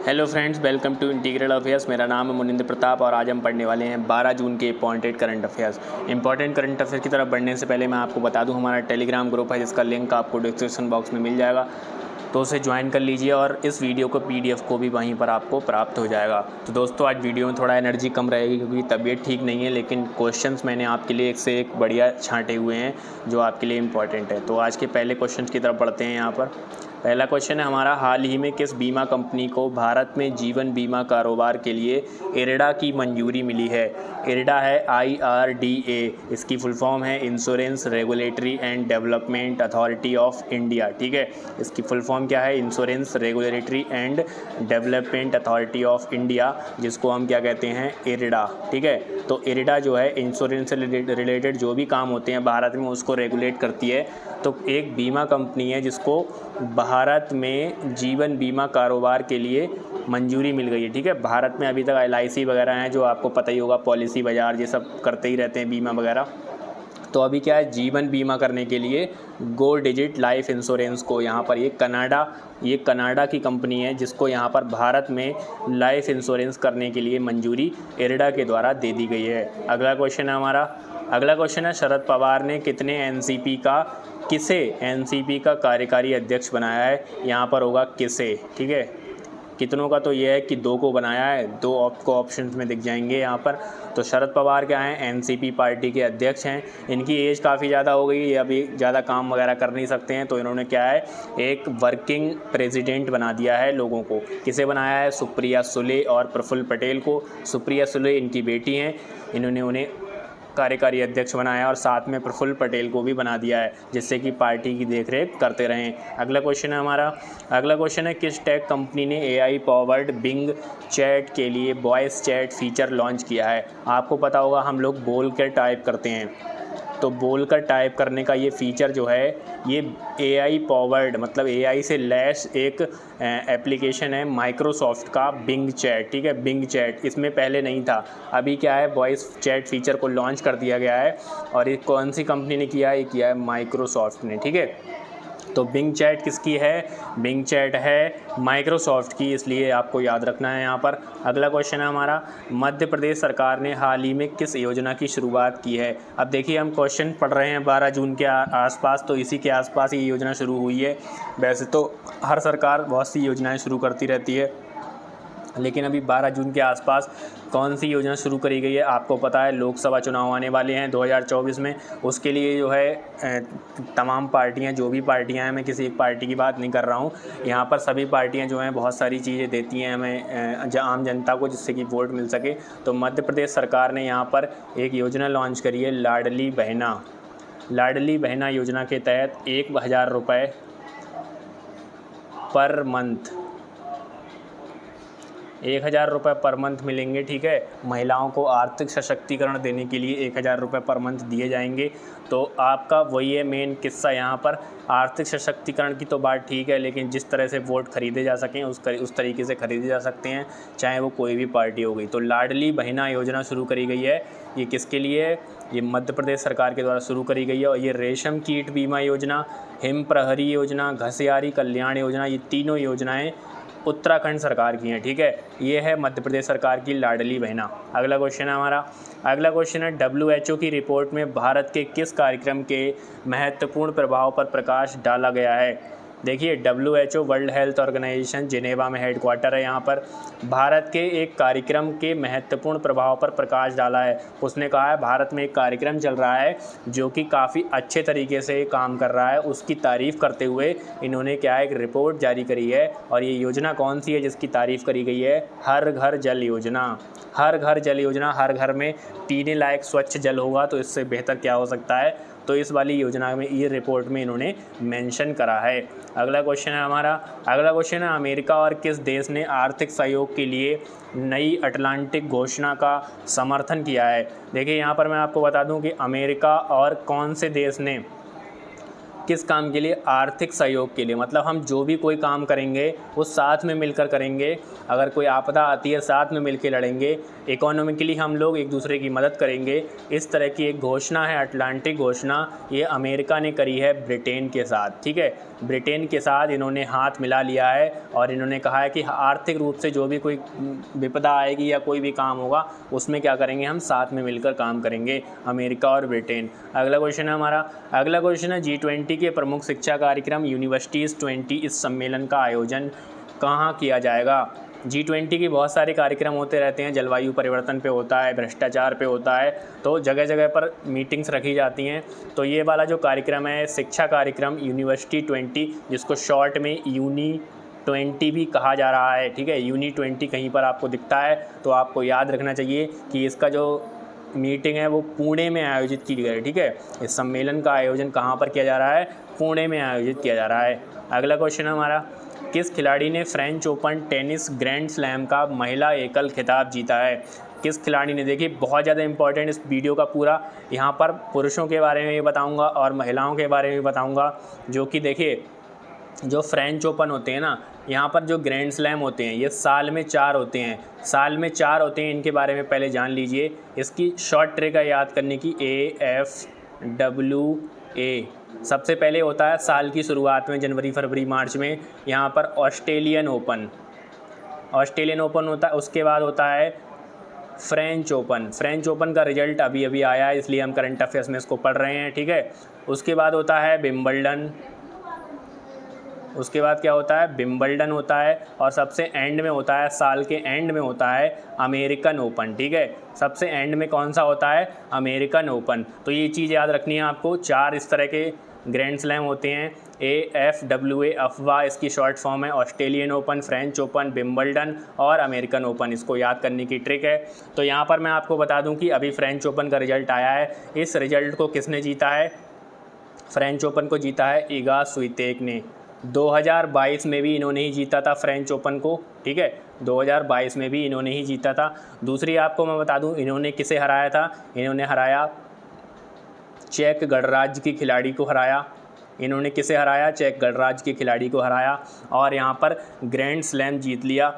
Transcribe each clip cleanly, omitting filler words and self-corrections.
Hello friends, welcome to Integral Affairs. मेरा नाम है मुनिंद्र प्रताप और आज हम पढ़ने वाले हैं 12 जून के important current affairs. Important current affair की तरफ बढ़ने से पहले मैं आपको बता दूं, हमारा टेलीग्राम ग्रुप है जिसका लिंक आपको डिस्क्रिप्शन बॉक्स में मिल जाएगा, तो उसे ज्वाइन कर लीजिए और इस वीडियो को PDF को भी वहीं पर आपको प्राप्त हो जाएगा। तो दोस्तों, आज वीडियो में थोड़ा एनर्जी कम रहेगी क्योंकि तबीयत ठीक नहीं है, लेकिन क्वेश्चंस मैंने आपके लिए एक से एक बढ़िया छांटे हुए हैं जो आपके लिए इंपॉर्टेंट है। तो आज के पहले क्वेश्चन की तरफ बढ़ते हैं। यहाँ पर पहला क्वेश्चन है हमारा, हाल ही में किस बीमा कंपनी को भारत में जीवन बीमा कारोबार के लिए IRDA की मंजूरी मिली है? IRDA है IRDA, इसकी फुल फॉर्म है insurance regulatory and development authority of India. ठीक है, इसकी फुल फॉर्म क्या है? Insurance regulatory and development authority of India, जिसको हम क्या कहते हैं? IRDA। ठीक है, तो IRDA जो है इंश्योरेंस से रिलेटेड जो भी काम होते हैं भारत में उसको रेगुलेट करती है। तो एक बीमा कंपनी है जिसको भारत में जीवन बीमा कारोबार के लिए मंजूरी मिल गई है। ठीक है, भारत में अभी तक LIC वगैरह हैं जो आपको पता ही होगा, पॉलिसी बाजार ये सब करते ही रहते हैं बीमा वगैरह। तो अभी क्या है, जीवन बीमा करने के लिए गो डिजिट लाइफ इंश्योरेंस को यहाँ पर ये कनाडा की कंपनी है जिसको यहाँ पर भारत में लाइफ इंश्योरेंस करने के लिए मंजूरी IRDA के द्वारा दे दी गई है। अगला क्वेश्चन है शरद पवार ने किसे एनसीपी का कार्यकारी अध्यक्ष बनाया है? यहाँ पर होगा किसे। ठीक है, कितनों का तो ये है कि 2 को बनाया है, 2 आपको ऑप्शंस में दिख जाएंगे यहाँ पर। तो शरद पवार क्या हैं? एनसीपी पार्टी के अध्यक्ष हैं। इनकी एज काफ़ी ज़्यादा हो गई है, ये अभी ज़्यादा काम वगैरह कर नहीं सकते हैं, तो इन्होंने क्या है, एक वर्किंग प्रेसिडेंट बना दिया है लोगों को। किसे बनाया है? सुप्रिया सुले और प्रफुल्ल पटेल को। सुप्रिया सुले इनकी बेटी हैं, इन्होंने उन्हें कार्यकारी अध्यक्ष बनाया और साथ में प्रफुल्ल पटेल को भी बना दिया है, जिससे कि पार्टी की देखरेख करते रहें। अगला क्वेश्चन है किस टेक कंपनी ने AI पावर्ड बिंग चैट के लिए वॉइस चैट फीचर लॉन्च किया है? आपको पता होगा, हम लोग बोल कर टाइप करते हैं, तो बोलकर टाइप करने का ये फ़ीचर जो है ये AI पावर्ड मतलब AI से लैस एक एप्लीकेशन है माइक्रोसॉफ्ट का बिंग चैट। ठीक है, बिंग चैट इसमें पहले नहीं था, अभी क्या है, वॉइस चैट फीचर को लॉन्च कर दिया गया है। और ये कौन सी कंपनी ने किया है? ये किया है माइक्रोसॉफ्ट ने। ठीक है, तो बिंग चैट किसकी है? बिंग चैट है माइक्रोसॉफ्ट की, इसलिए आपको याद रखना है यहाँ पर। अगला क्वेश्चन है हमारा, मध्य प्रदेश सरकार ने हाल ही में किस योजना की शुरुआत की है? अब देखिए, हम क्वेश्चन पढ़ रहे हैं 12 जून के आसपास, तो इसी के आसपास ये योजना शुरू हुई है। वैसे तो हर सरकार बहुत सी योजनाएँ शुरू करती रहती है, लेकिन अभी 12 जून के आसपास कौन सी योजना शुरू करी गई है? आपको पता है, लोकसभा चुनाव आने वाले हैं 2024 में, उसके लिए जो है तमाम पार्टियां, जो भी पार्टियां हैं, मैं किसी एक पार्टी की बात नहीं कर रहा हूं, यहाँ पर सभी पार्टियां जो हैं बहुत सारी चीज़ें देती हैं हमें आम जनता को, जिससे कि वोट मिल सके। तो मध्य प्रदेश सरकार ने यहाँ पर एक योजना लॉन्च करी है, लाडली बहना योजना के तहत 1000 रुपये पर मंथ, 1000 रुपये पर मंथ मिलेंगे। ठीक है, महिलाओं को आर्थिक सशक्तिकरण देने के लिए 1000 रुपये पर मंथ दिए जाएंगे। तो आपका वही है मेन किस्सा यहाँ पर, आर्थिक सशक्तिकरण की तो बात ठीक है, लेकिन जिस तरह से वोट खरीदे जा सकें उस तरीके से खरीदे जा सकते हैं, चाहे वो कोई भी पार्टी हो गई। तो लाडली बहना योजना शुरू करी गई है, ये किसके लिए? ये मध्य प्रदेश सरकार के द्वारा शुरू करी गई है। और ये रेशम कीट बीमा योजना, हिम प्रहरी योजना, घसियारी कल्याण योजना, ये तीनों योजनाएँ उत्तराखंड सरकार की हैं। ठीक है, ये है मध्य प्रदेश सरकार की लाडली बहना। अगला क्वेश्चन है WHO की रिपोर्ट में भारत के किस कार्यक्रम के महत्वपूर्ण प्रभाव पर प्रकाश डाला गया है? देखिए, WHO World Health Organisation Geneva में हेडक्वार्टर है, यहाँ पर भारत के एक कार्यक्रम के महत्वपूर्ण प्रभाव पर प्रकाश डाला है। उसने कहा है भारत में एक कार्यक्रम चल रहा है जो कि काफ़ी अच्छे तरीके से काम कर रहा है, उसकी तारीफ़ करते हुए इन्होंने क्या है, एक रिपोर्ट जारी करी है। और ये योजना कौन सी है जिसकी तारीफ़ करी गई है? हर घर जल योजना। हर घर में पीने लायक स्वच्छ जल होगा, तो इससे बेहतर क्या हो सकता है? तो इस वाली योजना में, ये रिपोर्ट में इन्होंने मेंशन करा है। अगला क्वेश्चन है अमेरिका और किस देश ने आर्थिक सहयोग के लिए नई अटलांटिक घोषणा का समर्थन किया है? देखिए, यहाँ पर मैं आपको बता दूं कि अमेरिका और कौन से देश ने किस काम के लिए? आर्थिक सहयोग के लिए, मतलब हम जो भी कोई काम करेंगे वो साथ में मिलकर करेंगे, अगर कोई आपदा आती है साथ में मिलकर लड़ेंगे, इकोनॉमिकली हम लोग एक दूसरे की मदद करेंगे। इस तरह की एक घोषणा है अटलांटिक घोषणा, ये अमेरिका ने करी है ब्रिटेन के साथ। ठीक है, ब्रिटेन के साथ इन्होंने हाथ मिला लिया है और इन्होंने कहा है कि आर्थिक रूप से जो भी कोई विपदा आएगी या कोई भी काम होगा उसमें क्या करेंगे, हम साथ में मिलकर काम करेंगे, अमेरिका और ब्रिटेन। अगला क्वेश्चन है हमारा, अगला क्वेश्चन है G20 के प्रमुख शिक्षा कार्यक्रम यूनिवर्सिटीज़ 20 इस सम्मेलन का आयोजन कहाँ किया जाएगा। G20 की बहुत सारे कार्यक्रम होते रहते हैं, जलवायु परिवर्तन पे होता है, भ्रष्टाचार पे होता है, तो जगह जगह पर मीटिंग्स रखी जाती हैं। तो ये वाला जो कार्यक्रम है शिक्षा कार्यक्रम यूनिवर्सिटी 20, जिसको शॉर्ट में यूनी 20 भी कहा जा रहा है, ठीक है। यूनी 20 कहीं पर आपको दिखता है तो आपको याद रखना चाहिए कि इसका जो मीटिंग है वो पुणे में आयोजित की गई है, ठीक है। इस सम्मेलन का आयोजन कहाँ पर किया जा रहा है, पुणे में आयोजित किया जा रहा है। अगला क्वेश्चन है हमारा, किस खिलाड़ी ने French open tennis grand slam का महिला एकल खिताब जीता है। किस खिलाड़ी ने, देखिए बहुत ज़्यादा इंपॉर्टेंट इस वीडियो का पूरा, यहाँ पर पुरुषों के बारे में भी बताऊँगा और महिलाओं के बारे में भी बताऊँगा। जो कि देखिए जो फ्रेंच ओपन होते हैं ना, यहाँ पर जो ग्रैंड स्लैम होते हैं ये साल में 4 होते हैं, साल में 4 होते हैं। इनके बारे में पहले जान लीजिए। इसकी शॉर्ट ट्रिक है याद करने की, AFWA। सबसे पहले होता है साल की शुरुआत में, जनवरी फरवरी मार्च में, यहाँ पर ऑस्ट्रेलियन ओपन होता है। उसके बाद होता है फ्रेंच ओपन का रिजल्ट अभी अभी आया है, इसलिए हम करंट अफेयर्स में इसको पढ़ रहे हैं, ठीक है। उसके बाद होता है विंबलडन, उसके बाद क्या होता है, विंबलडन होता है, और सबसे एंड में होता है, साल के एंड में होता है अमेरिकन ओपन, ठीक है। सबसे एंड में कौन सा होता है, अमेरिकन ओपन। तो ये चीज़ याद रखनी है आपको। 4 इस तरह के ग्रैंड स्लैम होते हैं, AFWA, अफवाह इसकी शॉर्ट फॉर्म है, Australian open, French open, Wimbledon और अमेरिकन ओपन। इसको याद करने की ट्रिक है। तो यहाँ पर मैं आपको बता दूँ कि अभी फ्रेंच ओपन का रिजल्ट आया है। इस रिजल्ट को किसने जीता है, फ्रेंच ओपन को जीता है इगा स्वितेक ने। 2022 में भी इन्होंने ही जीता था फ्रेंच ओपन को, ठीक है। 2022 में भी इन्होंने ही जीता था। दूसरी आपको मैं बता दूं इन्होंने किसे हराया था, इन्होंने हराया चेक गणराज्य की खिलाड़ी को हराया। इन्होंने किसे हराया, चेक गणराज्य के खिलाड़ी को हराया और यहाँ पर ग्रैंड स्लैम जीत लिया।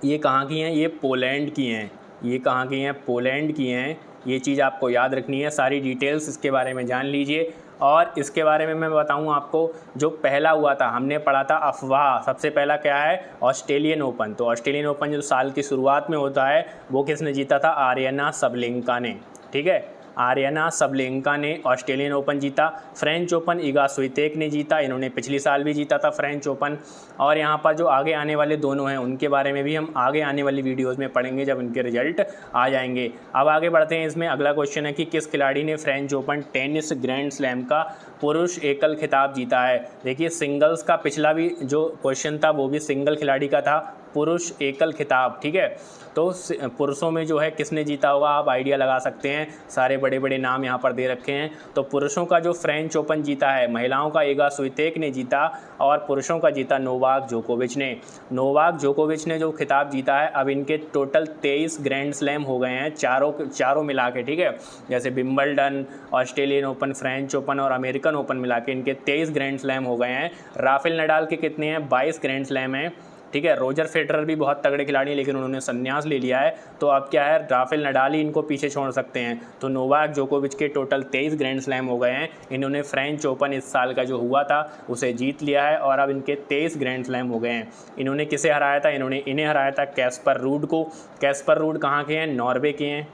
ये कहाँ की हैं, ये पोलैंड की हैं। ये कहाँ की हैं, पोलैंड की हैं। ये चीज़ आपको याद रखनी है, सारी डिटेल्स इसके बारे में जान लीजिए। और इसके बारे में मैं बताऊं आपको, जो पहला हुआ था हमने पढ़ा था अफवाह, सबसे पहला क्या है, ऑस्ट्रेलियन ओपन। तो ऑस्ट्रेलियन ओपन जो साल की शुरुआत में होता है वो किसने जीता था, आर्यना सबलेंका ने, ठीक है। आर्यना सबलेंका ने ऑस्ट्रेलियन ओपन जीता। फ्रेंच ओपन इगा स्वितेक ने जीता, इन्होंने पिछली साल भी जीता था फ्रेंच ओपन। और यहाँ पर जो आगे आने वाले दोनों हैं उनके बारे में भी हम आगे आने वाली वीडियोस में पढ़ेंगे जब इनके रिजल्ट आ जाएंगे। अब आगे बढ़ते हैं। इसमें अगला क्वेश्चन है कि किस खिलाड़ी ने French open tennis grand slam का पुरुष एकल खिताब जीता है। देखिए सिंगल्स का पिछला भी जो क्वेश्चन था वो भी सिंगल खिलाड़ी का था, पुरुष एकल खिताब, ठीक है। तो पुरुषों में जो है किसने जीता होगा, आप आइडिया लगा सकते हैं। सारे बड़े बड़े नाम यहाँ पर दे रखे हैं। तो पुरुषों का जो फ्रेंच ओपन जीता है, महिलाओं का इगा स्वितेक ने जीता और पुरुषों का जीता नोवाक जोकोविच ने। नोवाक जोकोविच ने जो खिताब जीता है, अब इनके टोटल 23 ग्रैंड स्लैम हो गए हैं, चारों मिला के, ठीक है। जैसे Wimbledon, Australian open, French open और अमेरिकन ओपन मिला के इनके 23 ग्रैंड स्लैम हो गए हैं। राफेल नडाल के कितने हैं, 22 ग्रैंड स्लैम हैं, ठीक है। रोजर फेडरर भी बहुत तगड़े खिलाड़ी हैं लेकिन उन्होंने संन्यास ले लिया है, तो अब क्या है, राफेल नडाल ही इनको पीछे छोड़ सकते हैं। तो नोवाक जोकोविच के टोटल 23 ग्रैंड स्लैम हो गए हैं। इन्होंने फ्रेंच ओपन इस साल का जो हुआ था उसे जीत लिया है और अब इनके 23 ग्रैंड स्लैम हो गए हैं। इन्होंने किसे हराया था, इन्हें हराया था कैस्पर रूड को। कैस्पर रूड कहाँ के हैं, नॉर्वे के हैं।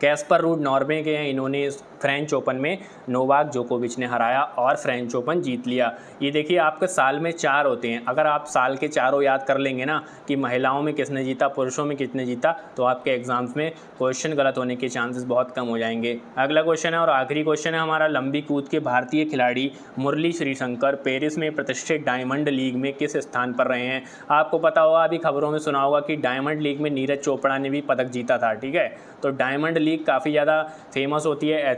कैस्पर रूड नॉर्वे के हैं। इन्होंने फ्रेंच ओपन में नोवाक जोकोविच ने हराया और फ्रेंच ओपन जीत लिया। ये देखिए आपके साल में 4 होते हैं, अगर आप साल के चारों याद कर लेंगे ना कि महिलाओं में किसने जीता, पुरुषों में किसने जीता, तो आपके एग्जाम्स में क्वेश्चन गलत होने के चांसेस बहुत कम हो जाएंगे। अगला क्वेश्चन है और आखिरी क्वेश्चन है हमारा, लंबी कूद के भारतीय खिलाड़ी मुरली श्रीशंकर पेरिस में प्रतिष्ठित डायमंड लीग में किस स्थान पर रहे हैं। आपको पता होगा, अभी खबरों में सुना होगा कि डायमंड लीग में नीरज चोपड़ा ने भी पदक जीता था, ठीक है। तो डायमंड लीग काफ़ी ज़्यादा फेमस होती है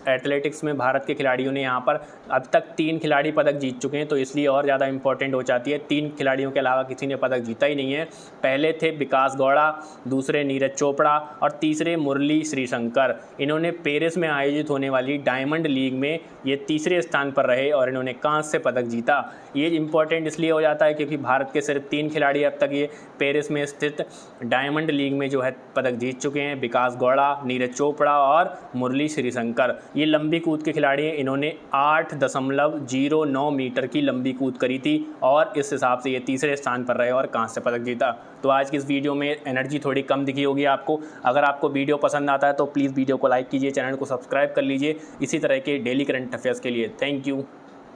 एथलेटिक्स में। भारत के खिलाड़ियों ने यहाँ पर अब तक 3 खिलाड़ी पदक जीत चुके हैं, तो इसलिए और ज़्यादा इंपॉर्टेंट हो जाती है। 3 खिलाड़ियों के अलावा किसी ने पदक जीता ही नहीं है। पहले थे विकास गौड़ा, दूसरे नीरज चोपड़ा और तीसरे मुरली श्रीशंकर। इन्होंने पेरिस में आयोजित होने वाली डायमंड लीग में ये तीसरे स्थान पर रहे और इन्होंने कांस्य पदक जीता। ये इंपॉर्टेंट इसलिए हो जाता है क्योंकि भारत के सिर्फ 3 खिलाड़ी अब तक ये पेरिस में स्थित डायमंड लीग में जो है पदक जीत चुके हैं, विकास गौड़ा, नीरज चोपड़ा और मुरली श्रीशंकर। तस्कर, ये लंबी कूद के खिलाड़ी हैं। इन्होंने 8.09 मीटर की लंबी कूद करी थी और इस हिसाब से ये तीसरे स्थान पर रहे और कांस्य पदक जीता। तो आज की इस वीडियो में एनर्जी थोड़ी कम दिखी होगी आपको। अगर आपको वीडियो पसंद आता है तो प्लीज़ वीडियो को लाइक कीजिए, चैनल को सब्सक्राइब कर लीजिए इसी तरह के डेली करंट अफेयर्स के लिए। Thank you.